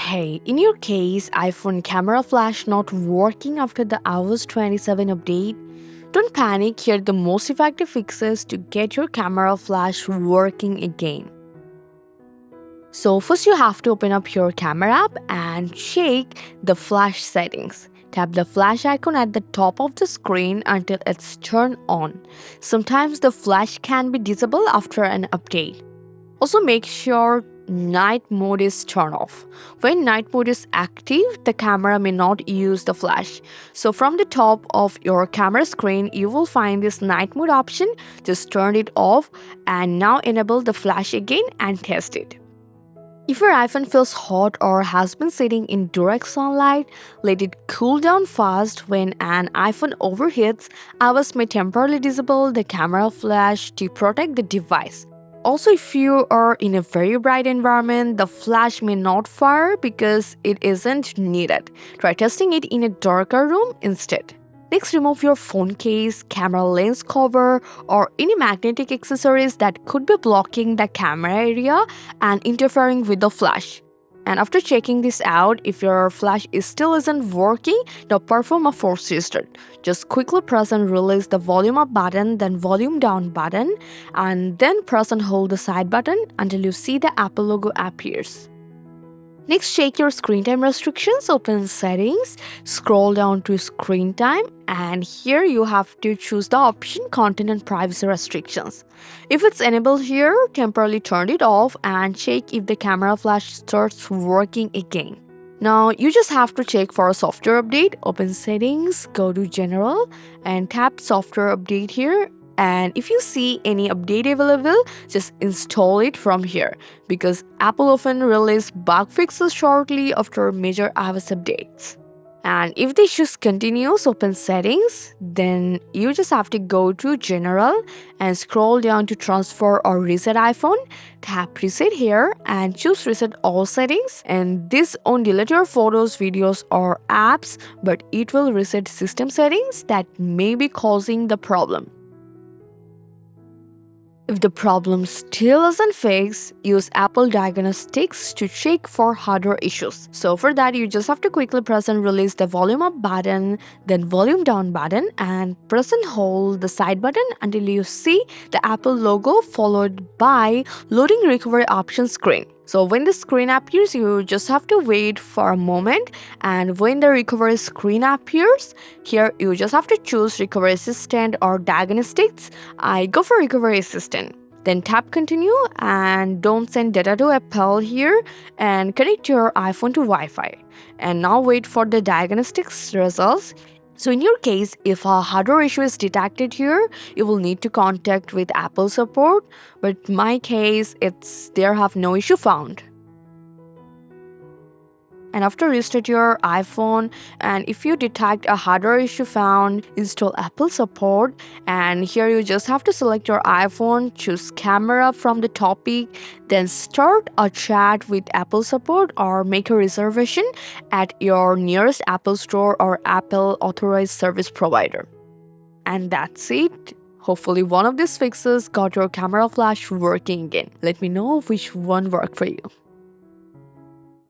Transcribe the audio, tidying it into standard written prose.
Hey, in your case, iPhone camera flash not working after the iOS 27 update, don't panic. Here are the most effective fixes to get your camera flash working again. So first you have to open up your camera app and check the flash settings. Tap the flash icon at the top of the screen until it's turned on. Sometimes the flash can be disabled after an update. Also make sure night mode is turned off. When night mode is active, the camera may not use the flash. So from the top of your camera screen, you will find this night mode option. Just turn it off and now enable the flash again and test it. If your iPhone feels hot or has been sitting in direct sunlight, let it cool down fast. When an iPhone overheats, iOS may temporarily disable the camera flash to protect the device. Also, if you are in a very bright environment, the flash may not fire because it isn't needed. Try testing it in a darker room instead. Next, remove your phone case, camera lens cover, or any magnetic accessories that could be blocking the camera area and interfering with the flash. And after checking this out, if your flash still isn't working, now perform a force restart. Just quickly press and release the volume up button, then volume down button, and then press and hold the side button until you see the Apple logo appears. Next, check your screen time restrictions, open settings, scroll down to screen time, and here you have to choose the option content and privacy restrictions. If it's enabled here, temporarily turn it off and check if the camera flash starts working again. Now you just have to check for a software update, open settings, go to general and tap software update here. And if you see any update available, just install it from here because Apple often release bug fixes shortly after major iOS updates. And if the issues continues, open settings, then you just have to go to general and scroll down to transfer or reset iPhone. Tap reset here and choose reset all settings. And this won't delete your photos, videos or apps, but it will reset system settings that may be causing the problem. If the problem still isn't fixed, use Apple Diagnostics to check for hardware issues. So for that, you just have to quickly press and release the volume up button, then volume down button, and press and hold the side button until you see the Apple logo followed by loading recovery options screen. So when the screen appears, you just have to wait for a moment, and when the recovery screen appears, here you just have to choose Recovery Assistant or Diagnostics. I go for Recovery Assistant. Then tap continue and don't send data to Apple here and connect your iPhone to Wi-Fi. And now wait for the diagnostics results. So in your case, if a hardware issue is detected here, you will need to contact with Apple support. But in my case, there have no issue found. And after restart your iPhone, and if you detect a hardware issue found, install Apple support. And here you just have to select your iPhone, choose camera from the topic, then start a chat with Apple support or make a reservation at your nearest Apple store or Apple authorized service provider. And that's it. Hopefully one of these fixes got your camera flash working again. Let me know which one worked for you.